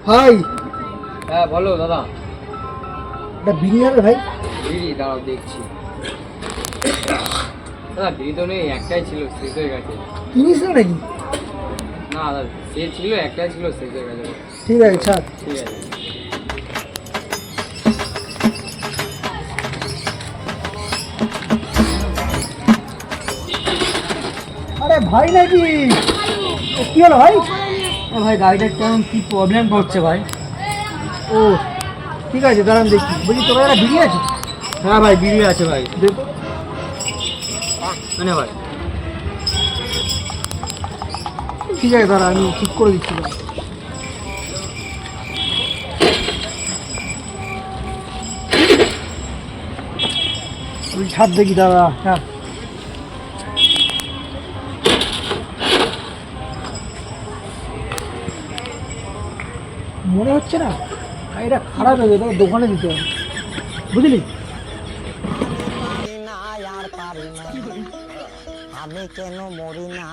High. হ্যাঁ বলো দাদা। এটা বিড়ি হবে ভাই? বিড়ি দাঁড়াও দেখছি। দাদা বিড়ি তো নেই, একটাই ছিল, শেষ হয়ে গেছে। কিনিস না নাকি? না দাদা সে ছিল, একটাই ছিল, শেষ হয়ে গেছে। ঠিক আছে ছাড়। ঠিক আছে। আরে ভাই নাকি? কি হলো ভাই? ভাই গাড়িটার কেমন কি প্রবলেম করছে ভাই। ও ঠিক আছে দাঁড়ান দেখি। বলছি তোমার একটা বিড়ি আছে? হ্যাঁ ভাই বিড়ি আছে ভাই। দেখো। মানে ভাই ঠিক আছে দাঁড়া, আমি ঠিক করে দিচ্ছি ভাই। তুই ছাড় দেখি দাদা, হ্যাঁ। মনে হচ্ছে না এটা খারাপ হয়ে গেছে, দোকানে দিতে হবে, বুঝলি? আমি কেন মরি না।